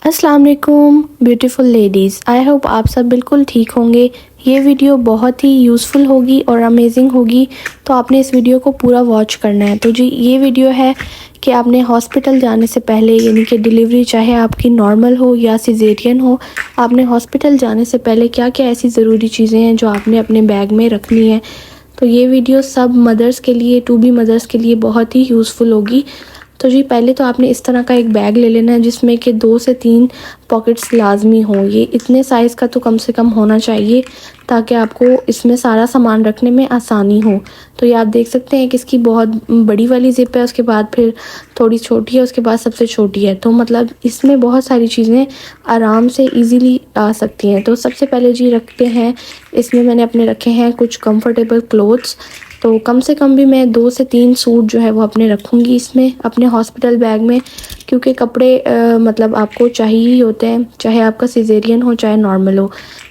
अस्सलाम वालेकुम beautiful ladies, I hope आप सब बिल्कुल ठीक होंगे। ये वीडियो बहुत ही यूज़फुल होगी और अमेजिंग होगी, तो आपने इस वीडियो को पूरा वॉच करना है। तो जी ये वीडियो है कि आपने हॉस्पिटल जाने से पहले, यानी कि डिलीवरी चाहे आपकी नॉर्मल हो या सिजेरियन हो, आपने हॉस्पिटल जाने से पहले क्या क्या ऐसी ज़रूरी चीज़ें हैं जो आपने अपने बैग में रखनी है। तो ये वीडियो सब मदर्स के लिए, टू बी मदर्स के लिए बहुत ही यूज़फुल होगी। तो जी पहले तो आपने इस तरह का एक बैग ले लेना है जिसमें कि 2 से 3 पॉकेट्स लाजमी हों। ये इतने साइज़ का तो कम से कम होना चाहिए ताकि आपको इसमें सारा सामान रखने में आसानी हो। तो ये आप देख सकते हैं कि इसकी बहुत बड़ी वाली ज़िप है, उसके बाद फिर थोड़ी छोटी है, उसके बाद सबसे छोटी है। तो मतलब इसमें बहुत सारी चीज़ें आराम से ईज़िली आ सकती हैं। तो सबसे पहले जी रखते हैं, इसमें मैंने अपने रखे हैं कुछ कंफर्टेबल क्लोथ्स। तो कम से कम भी मैं 2 से 3 सूट जो है वो अपने रखूँगी इसमें अपने हॉस्पिटल बैग में, क्योंकि कपड़े मतलब आपको चाहिए ही होते हैं, चाहे आपका सिजेरियन हो चाहे नॉर्मल हो।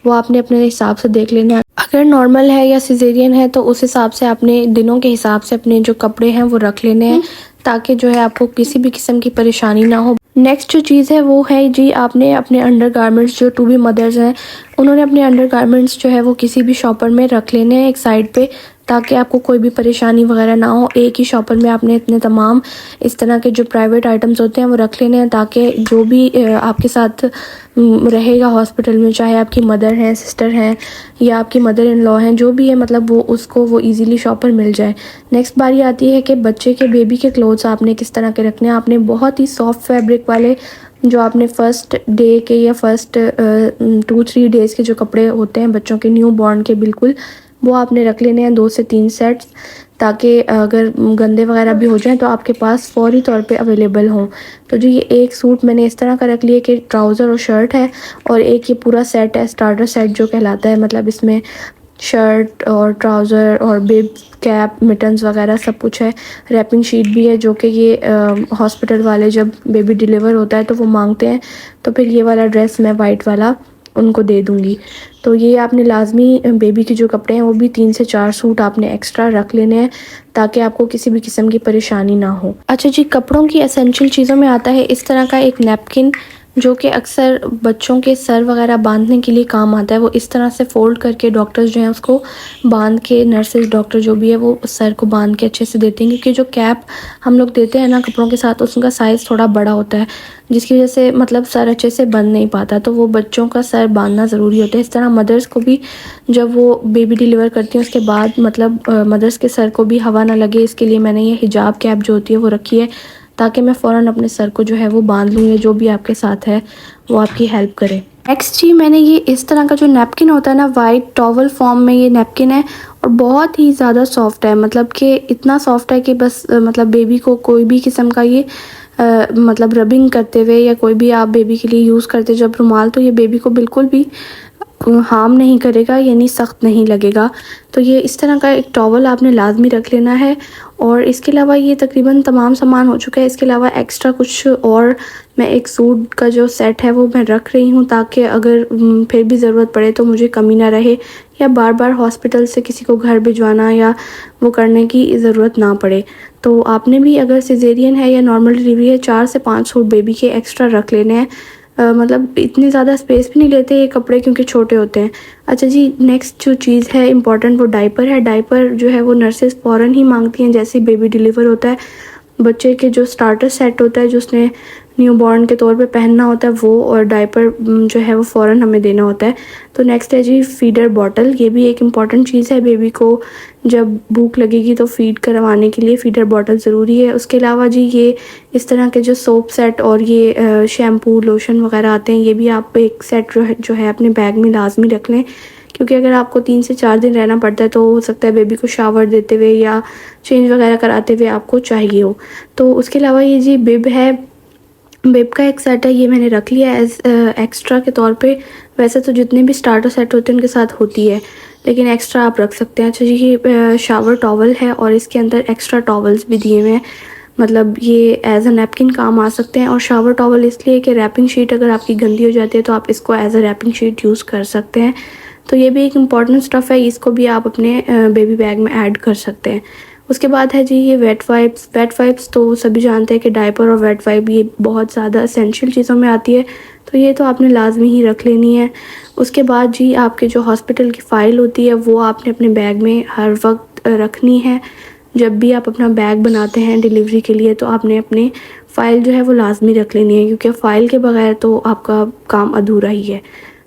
वो आपने अपने हिसाब से देख लेना। अगर नॉर्मल है या सिजेरियन है तो उस हिसाब से आपने दिनों के हिसाब से अपने जो कपड़े हैं वो रख लेने हैं, ताकि जो है आपको किसी भी किस्म की परेशानी ना हो। नेक्स्ट जो चीज़ है वो है जी, आपने अपने अंडर गारमेंट्स, जो टू बी मदर्स हैं उन्होंने अपने अंडर गारमेंट्स जो है वो किसी भी शॉपर में रख लेने हैं एक साइड पे, ताकि आपको कोई भी परेशानी वगैरह ना हो। एक ही शॉपर में आपने इतने तमाम इस तरह के जो प्राइवेट आइटम्स होते हैं वो रख लेने हैं, ताकि जो भी आपके साथ रहेगा हॉस्पिटल में, चाहे आपकी मदर हैं, सिस्टर हैं या आपकी मदर इन लॉ हैं, जो भी है मतलब वो उसको वो इजीली शॉपर मिल जाए। नेक्स्ट बारी आती है कि बच्चे के, बेबी के क्लोथ्स आपने किस तरह के रखने हैं। आपने बहुत ही सॉफ्ट फैब्रिक वाले, जो आपने फ़र्स्ट डे के या फ़र्स्ट 2-3 डेज़ के जो कपड़े होते हैं बच्चों के, न्यू बॉर्न के, बिल्कुल वो आपने रख लेने हैं 2 से 3 सेट्स, ताकि अगर गंदे वगैरह भी हो जाएं तो आपके पास फ़ौरी तौर पे अवेलेबल हों। तो जो ये एक सूट मैंने इस तरह का रख लिया कि ट्राउज़र और शर्ट है, और एक ये पूरा सेट है, स्टार्टर सेट जो कहलाता है। मतलब इसमें शर्ट और ट्राउज़र और बिब, कैप, मिटन्स वगैरह सब कुछ है। रैपिंग शीट भी है, जो कि ये हॉस्पिटल वाले जब बेबी डिलीवर होता है तो वो मांगते हैं, तो फिर ये वाला ड्रेस मैं वाइट वाला उनको दे दूँगी। तो ये आपने लाजमी बेबी के जो कपड़े हैं वो भी 3 से 4 सूट आपने एक्स्ट्रा रख लेने हैं, ताकि आपको किसी भी किस्म की परेशानी ना हो। अच्छा जी, कपड़ों की एसेंशियल चीज़ों में आता है इस तरह का एक नैपकिन, जो कि अक्सर बच्चों के सर वगैरह बांधने के लिए काम आता है। वो इस तरह से फ़ोल्ड करके डॉक्टर्स जो हैं उसको बांध के, नर्सेज डॉक्टर जो भी है वो सर को बांध के अच्छे से देते हैं, क्योंकि जो कैप हम लोग देते हैं ना कपड़ों के साथ, उसका साइज़ थोड़ा बड़ा होता है, जिसकी वजह से मतलब सर अच्छे से बंध नहीं पाता। तो वो बच्चों का सर बांधना ज़रूरी होता है। इस तरह मदर्स को भी, जब वो बेबी डिलीवर करती हैं उसके बाद मतलब मदर्स के सर को भी हवा ना लगे, इसके लिए मैंने ये हिजाब कैप जो होती है वो रखी है, ताकि मैं फ़ौरन अपने सर को जो है वो बांध लूँ, या जो भी आपके साथ है वो आपकी हेल्प करे। नेक्स्ट जी, मैंने ये इस तरह का जो नैपकिन होता है ना, वाइट टॉवल फॉर्म में ये नैपकिन है, और बहुत ही ज़्यादा सॉफ्ट है। मतलब कि इतना सॉफ्ट है कि बस मतलब बेबी को कोई भी किस्म का ये मतलब रबिंग करते हुए, या कोई भी आप बेबी के लिए यूज़ करते जब रुमाल, तो ये बेबी को बिल्कुल भी हार्म नहीं करेगा, यानी सख्त नहीं लगेगा। तो ये इस तरह का एक टॉवल आपने लाजमी रख लेना है। और इसके अलावा ये तकरीबन तमाम सामान हो चुका है। इसके अलावा एक्स्ट्रा कुछ और मैं एक सूट का जो सेट है वो मैं रख रही हूँ, ताकि अगर फिर भी ज़रूरत पड़े तो मुझे कमी ना रहे, या बार बार हॉस्पिटल से किसी को घर भिजवाना या वो करने की ज़रूरत ना पड़े। तो आपने भी, अगर सिजेरियन है या नॉर्मल डिलीवरी है, 4 से 5 सूट बेबी के एक्स्ट्रा रख लेने हैं। मतलब इतनी ज़्यादा स्पेस भी नहीं लेते ये कपड़े, क्योंकि छोटे होते हैं। अच्छा जी, नेक्स्ट जो चीज़ है इम्पॉर्टेंट, वो डायपर है। डायपर जो है वो नर्सेज फ़ौरन ही मांगती हैं जैसे ही बेबी डिलीवर होता है। बच्चे के जो स्टार्टर सेट होता है, जो उसने न्यू बॉर्न के तौर पे पहनना होता है, वो और डायपर जो है वो फ़ौरन हमें देना होता है। तो नेक्स्ट है जी फीडर बॉटल। ये भी एक इम्पॉर्टेंट चीज़ है, बेबी को जब भूख लगेगी तो फीड करवाने के लिए फ़ीडर बॉटल ज़रूरी है। उसके अलावा जी ये इस तरह के जो सोप सेट और ये शैम्पू, लोशन वगैरह आते हैं, ये भी आप एक सेट जो है अपने बैग में लाजमी रख लें, क्योंकि अगर आपको 3 से 4 दिन रहना पड़ता है तो हो सकता है बेबी को शावर देते हुए या चेंज वगैरह कराते हुए आपको चाहिए हो। तो उसके अलावा ये जी बिब है, बिब का एक सेट है, ये मैंने रख लिया एज एक्स्ट्रा के तौर पे। वैसे तो जितने भी स्टार्टर सेट होते हैं उनके साथ होती है, लेकिन एक्स्ट्रा आप रख सकते हैं। अच्छा जी, ये शावर टॉवल है, और इसके अंदर एक्स्ट्रा टॉवल्स भी दिए हुए हैं, मतलब ये एज अ नैपकिन काम आ सकते हैं। और शावर टॉवल इसलिए कि रैपिंग शीट अगर आपकी गंदी हो जाती है तो आप इसको as a wrapping sheet use कर सकते हैं। तो ये भी एक इम्पॉर्टेंट स्टफ़ है, इसको भी आप अपने बेबी बैग में ऐड कर सकते हैं। उसके बाद है जी ये वेट वाइप्स। वेट वाइप्स तो सभी जानते हैं कि डायपर और वेट वाइप ये बहुत ज़्यादा एसेंशियल चीज़ों में आती है, तो ये तो आपने लाजमी ही रख लेनी है। उसके बाद जी आपके जो हॉस्पिटल की फ़ाइल होती है वो आपने अपने बैग में हर वक्त रखनी है। जब भी आप अपना बैग बनाते हैं डिलीवरी के लिए तो आपने अपने फ़ाइल जो है वो लाजमी रख लेनी है, क्योंकि फ़ाइल के बगैर तो आपका काम अधूरा ही है।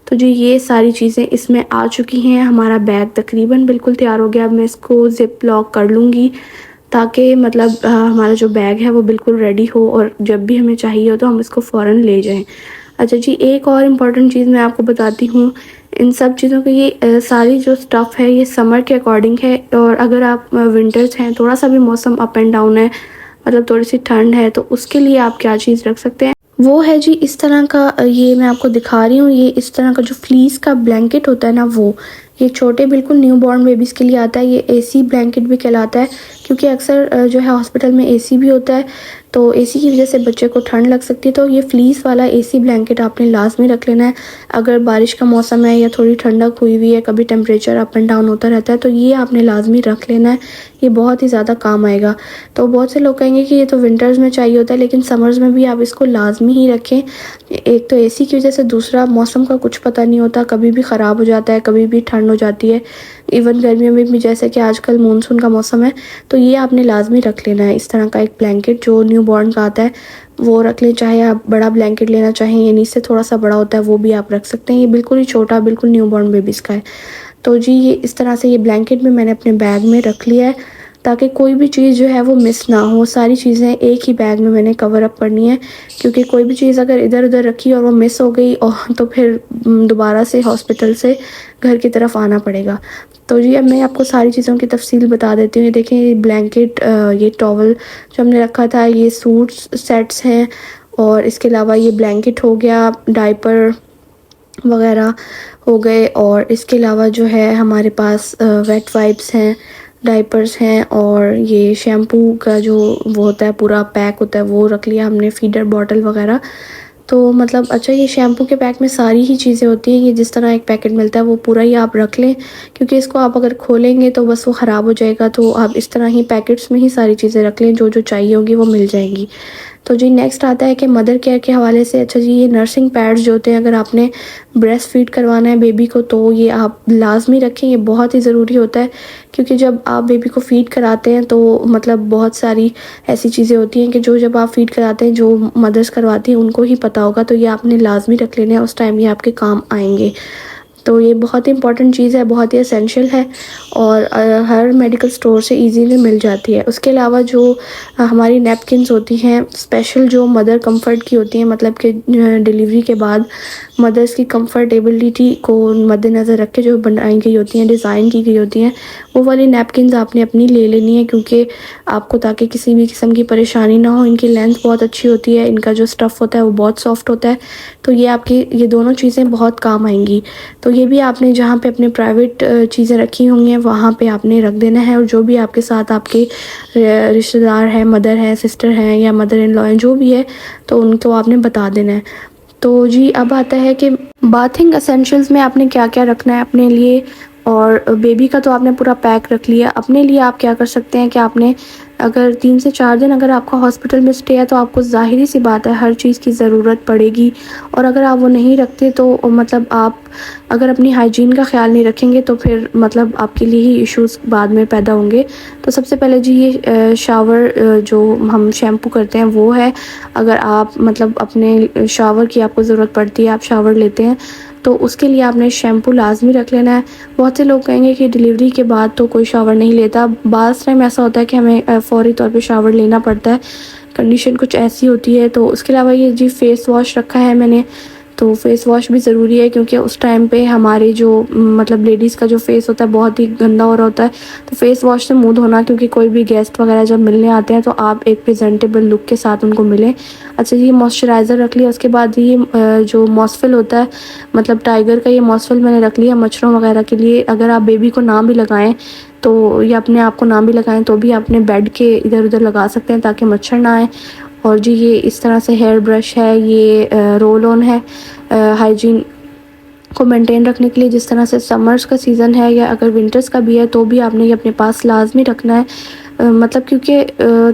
तो जी ये सारी चीज़ें इसमें आ चुकी हैं। हमारा बैग तकरीबन बिल्कुल तैयार हो गया। अब मैं इसको ज़िप लॉक कर लूँगी ताकि मतलब हमारा जो बैग है वो बिल्कुल रेडी हो और जब भी हमें चाहिए हो तो हम इसको फ़ौरन ले जाएं। अच्छा जी, एक और इम्पॉर्टेंट चीज़ मैं आपको बताती हूँ। इन सब चीज़ों की ये सारी जो स्टफ़ है ये समर के अकॉर्डिंग है, और अगर आप विंटर्स हैं, थोड़ा सा भी मौसम अप एंड डाउन है, मतलब थोड़ी सी ठंड है, तो उसके लिए आप क्या चीज़ रख सकते हैं वो है जी इस तरह का, ये मैं आपको दिखा रही हूँ, ये इस तरह का जो फ्लीस का ब्लैंकेट होता है ना, वो ये छोटे बिल्कुल न्यू बॉर्न बेबीज़ के लिए आता है। ये एसी ब्लैंकेट भी कहलाता है, क्योंकि अक्सर जो है हॉस्पिटल में एसी भी होता है, तो एसी की वजह से बच्चे को ठंड लग सकती है। तो ये फ्लीस वाला एसी ब्लैंकेट आपने लाजमी रख लेना है। अगर बारिश का मौसम है या थोड़ी ठंडक हुई हुई है, कभी टेम्परेचर अप एंड डाउन होता रहता है, तो ये आपने लाजमी रख लेना है। ये बहुत ही ज़्यादा काम आएगा। तो बहुत से लोग कहेंगे कि ये तो विंटर्स में चाहिए होता है, लेकिन समर्स में भी आप इसको लाजमी ही रखें। एक तो एसी की वजह से, दूसरा मौसम का कुछ पता नहीं होता, कभी भी ख़राब हो जाता है, कभी भी ठंड हो जाती है। इवन गर्मियों में भी, जैसे कि आजकल मानसून का मौसम है, तो ये आपने लाजमी रख लेना है। इस तरह का एक ब्लैंकेट जो न्यू बॉर्न का आता है वो रख लें। चाहे आप बड़ा ब्लैंकेट लेना चाहें, यानी इससे थोड़ा सा बड़ा होता है, वो भी आप रख सकते हैं। ये बिल्कुल ही छोटा, बिल्कुल न्यू बॉर्न बेबीज़ का है। तो जी ये इस तरह से ये ब्लैंकेट भी मैंने अपने बैग में रख लिया है, ताकि कोई भी चीज़ जो है वो मिस ना हो। सारी चीज़ें एक ही बैग में मैंने कवर अप करनी है, क्योंकि कोई भी चीज़ अगर इधर उधर रखी और वो मिस हो गई और तो फिर दोबारा से हॉस्पिटल से घर की तरफ आना पड़ेगा। तो जी अब मैं आपको सारी चीज़ों की तफसील बता देती हूँ। ये देखें, ये ब्लैंकेट, ये टॉवल जो हमने रखा था, ये सूट्स सेट्स हैं, और इसके अलावा ये ब्लैंकेट हो गया, डायपर वगैरह हो गए, और इसके अलावा जो है हमारे पास वेट वाइप्स हैं, डायपर्स हैं, और ये शैम्पू का जो वो होता है पूरा पैक होता है वो रख लिया हमने, फीडर बॉटल वगैरह। तो मतलब अच्छा, ये शैम्पू के पैक में सारी ही चीज़ें होती हैं। ये जिस तरह एक पैकेट मिलता है वो पूरा ही आप रख लें, क्योंकि इसको आप अगर खोलेंगे तो बस वो ख़राब हो जाएगा। तो आप इस तरह ही पैकेट्स में ही सारी चीज़ें रख लें, जो जो चाहिए होगी वो मिल जाएंगी। तो जी नेक्स्ट आता है कि मदर केयर के हवाले से, अच्छा जी ये नर्सिंग पैड्स जो होते हैं, अगर आपने ब्रेस्ट फीड करवाना है बेबी को तो ये आप लाजमी रखें। ये बहुत ही ज़रूरी होता है, क्योंकि जब आप बेबी को फ़ीड कराते हैं तो मतलब बहुत सारी ऐसी चीज़ें होती हैं कि जो जब आप फ़ीड कराते हैं, जो मदर्स करवाती हैं उनको ही पता होगा। तो ये आपने लाजमी रख लेना है, उस टाइम ये आपके काम आएंगे। तो ये बहुत ही इंपॉर्टेंट चीज़ है, बहुत ही एसेंशियल है, और हर मेडिकल स्टोर से इजीली मिल जाती है। उसके अलावा जो हमारी नैपकिन्स होती हैं स्पेशल, जो मदर कंफर्ट की होती हैं, मतलब कि डिलीवरी के बाद मदर्स की कंफर्टेबिलिटी को मद्देनज़र रख के जो बनाई गई होती हैं, डिज़ाइन की गई होती हैं, वो वाली नैपकिन्स आपने अपनी ले लेनी है, क्योंकि आपको ताकि किसी भी किस्म की परेशानी ना हो। इनकी लेंथ बहुत अच्छी होती है, इनका जो स्टफ़ होता है वो बहुत सॉफ्ट होता है, तो ये आपकी ये दोनों चीज़ें बहुत काम आएंगी। तो ये भी आपने जहाँ पे अपने प्राइवेट चीज़ें रखी होंगी वहाँ पे आपने रख देना है, और जो भी आपके साथ आपके रिश्तेदार हैं, मदर हैं, सिस्टर हैं, या मदर इन लॉ हैं, जो भी है, तो उनको आपने बता देना है। तो जी अब आता है कि बाथिंग एसेंशियल्स में आपने क्या क्या रखना है अपने लिए। और बेबी का तो आपने पूरा पैक रख लिया। अपने लिए आप क्या कर सकते हैं कि आपने अगर 3 से 4 दिन अगर आपका हॉस्पिटल में स्टे है, तो आपको ज़ाहिरी सी बात है हर चीज़ की ज़रूरत पड़ेगी, और अगर आप वो नहीं रखते तो मतलब आप अगर अपनी हाइजीन का ख्याल नहीं रखेंगे तो फिर मतलब आपके लिए ही इश्यूज़ बाद में पैदा होंगे। तो सबसे पहले जी ये शावर जो हम शैम्पू करते हैं वो है। अगर आप मतलब अपने शावर की आपको ज़रूरत पड़ती है, आप शावर लेते हैं, तो उसके लिए आपने शैम्पू लाजमी रख लेना है। बहुत से लोग कहेंगे कि डिलीवरी के बाद तो कोई शावर नहीं लेता। बाज़ टाइम ऐसा होता है कि हमें फ़ौरी तौर पे शावर लेना पड़ता है, कंडीशन कुछ ऐसी होती है। तो उसके अलावा ये जी फेस वॉश रखा है मैंने, तो फेस वॉश भी ज़रूरी है, क्योंकि उस टाइम पे हमारे जो मतलब लेडीज़ का जो फेस होता है बहुत ही गंदा हो रहा होता है, तो फेस वॉश से मुँह धोना, क्योंकि कोई भी गेस्ट वगैरह जब मिलने आते हैं तो आप एक प्रेजेंटेबल लुक के साथ उनको मिलें। अच्छा जी मॉइस्चराइज़र रख लिया। उसके बाद ये जो मॉस्फिल होता है, मतलब टाइगर का ये मॉस्फिल मैंने रख लिया मच्छरों वगैरह के लिए। अगर आप बेबी को ना भी लगाएं तो, या अपने आप को ना भी लगाएं तो भी अपने बेड के इधर उधर लगा सकते हैं ताकि मच्छर ना आए। और जी ये इस तरह से हेयर ब्रश है, ये रोल ऑन है हाइजीन को मेंटेन रखने के लिए। जिस तरह से समर्स का सीज़न है या अगर विंटर्स का भी है तो भी आपने ये अपने पास लाजमी रखना है। मतलब क्योंकि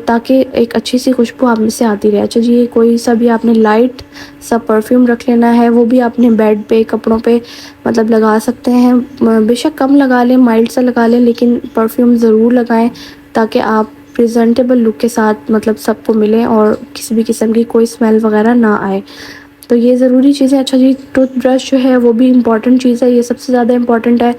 ताकि एक अच्छी सी खुशबू आप में से आती रहे। अच्छा जी, कोई सा भी आपने लाइट सा परफ्यूम रख लेना है, वो भी आपने बेड पे, कपड़ों पे मतलब लगा सकते हैं। बेशक कम लगा लें, माइल्ड सा लगा लें, लेकिन परफ्यूम ज़रूर लगाएं ताकि आप प्रेजेंटेबल लुक के साथ मतलब सबको मिलें और किसी भी किस्म की कोई स्मेल वगैरह ना आए। तो ये ज़रूरी चीज़ है। अच्छा जी, टूथब्रश जो है वो भी इम्पॉर्टेंट चीज़ है, ये सबसे ज़्यादा इम्पॉर्टेंट है।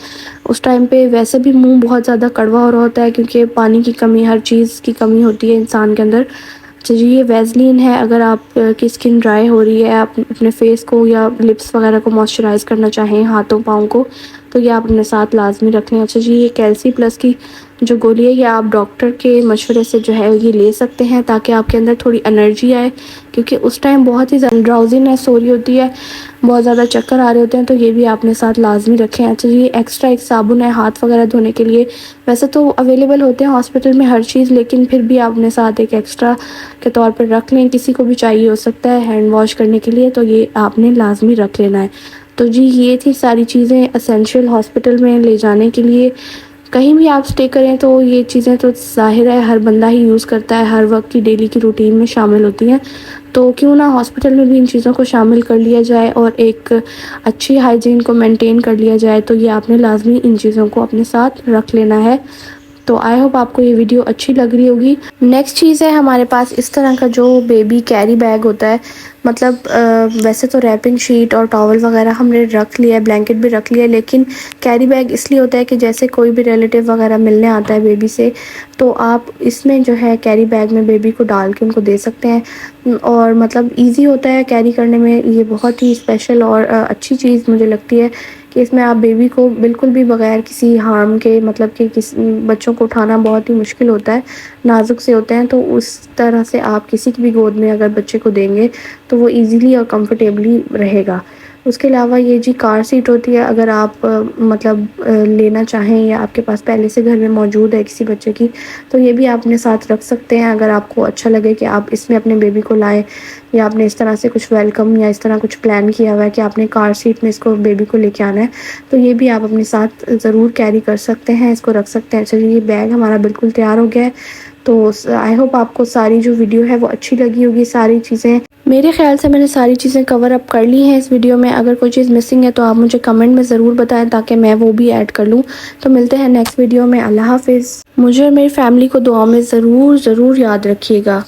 उस टाइम पे वैसे भी मुंह बहुत ज़्यादा कड़वा हो रहा होता है क्योंकि पानी की कमी, हर चीज़ की कमी होती है इंसान के अंदर। अच्छा जी, ये वैसलीन है। अगर आप की स्किन ड्राई हो रही है, आप अपने फेस को या लिप्स वगैरह को मॉइस्चराइज़ करना चाहें, हाथों पाँव को, तो ये आप अपने साथ लाजमी रख लें। अच्छा जी, ये कैल्सी प्लस की जो गोली है, ये आप डॉक्टर के मशवरे से जो है ये ले सकते हैं ताकि आपके अंदर थोड़ी एनर्जी आए, क्योंकि उस टाइम बहुत ही ज़्यादा ड्राउजीनेस हो रही होती है, बहुत ज़्यादा चक्कर आ रहे होते हैं, तो ये भी आपने साथ लाजमी रखें। अच्छा जी, एक्स्ट्रा एक साबुन है हाथ वगैरह धोने के लिए। वैसे तो अवेलेबल होते हैं हॉस्पिटल में हर चीज़, लेकिन फिर भी आप अपने साथ एक एक्स्ट्रा के तौर पर रख लें। किसी को भी चाहिए हो सकता है हैंड वॉश करने के लिए, तो ये आपने लाजमी रख लेना है। तो जी, ये थी सारी चीज़ें एसेंशियल हॉस्पिटल में ले जाने के लिए। कहीं भी आप स्टे करें तो ये चीज़ें तो ज़ाहिर है हर बंदा ही यूज़ करता है, हर वक्त की डेली की रूटीन में शामिल होती हैं। तो क्यों ना हॉस्पिटल में भी इन चीज़ों को शामिल कर लिया जाए और एक अच्छी हाइजीन को मेंटेन कर लिया जाए। तो ये आपने लाजमी इन चीज़ों को अपने साथ रख लेना है। तो आई होप आपको ये वीडियो अच्छी लग रही होगी। नेक्स्ट चीज़ है हमारे पास इस तरह का जो बेबी कैरी बैग होता है। मतलब वैसे तो रैपिंग शीट और टॉवल वगैरह हमने रख लिया है, ब्लैंकेट भी रख लिया है, लेकिन कैरी बैग इसलिए होता है कि जैसे कोई भी रिलेटिव वगैरह मिलने आता है बेबी से, तो आप इसमें जो है कैरी बैग में बेबी को डाल के उनको दे सकते हैं और मतलब ईजी होता है कैरी करने में। ये बहुत ही स्पेशल और अच्छी चीज़ मुझे लगती है कि इसमें आप बेबी को बिल्कुल भी बगैर किसी हार्म के, मतलब कि किस बच्चों को उठाना बहुत ही मुश्किल होता है, नाजुक से होते हैं, तो उस तरह से आप किसी की भी गोद में अगर बच्चे को देंगे तो वो इजीली और कंफर्टेबली रहेगा। उसके अलावा ये जी कार सीट होती है, अगर आप मतलब लेना चाहें या आपके पास पहले से घर में मौजूद है किसी बच्चे की, तो ये भी आप अपने साथ रख सकते हैं। अगर आपको अच्छा लगे कि आप इसमें अपने बेबी को लाएं, या आपने इस तरह से कुछ वेलकम या इस तरह कुछ प्लान किया हुआ है कि आपने कार सीट में इसको बेबी को लेके आना है, तो ये भी आप अपने साथ ज़रूर कैरी कर सकते हैं, इसको रख सकते हैं। चलिए, ये बैग हमारा बिल्कुल तैयार हो गया है। तो आई होप आपको सारी जो वीडियो है वो अच्छी लगी होगी। सारी चीज़ें मेरे ख्याल से मैंने सारी चीज़ें कवर अप कर ली हैं इस वीडियो में। अगर कोई चीज़ मिसिंग है तो आप मुझे कमेंट में ज़रूर बताएं ताकि मैं वो भी ऐड कर लूँ। तो मिलते हैं नेक्स्ट वीडियो में। अल्लाह हाफिज़। मुझे और मेरी फैमिली को दुआ में ज़रूर याद रखिएगा।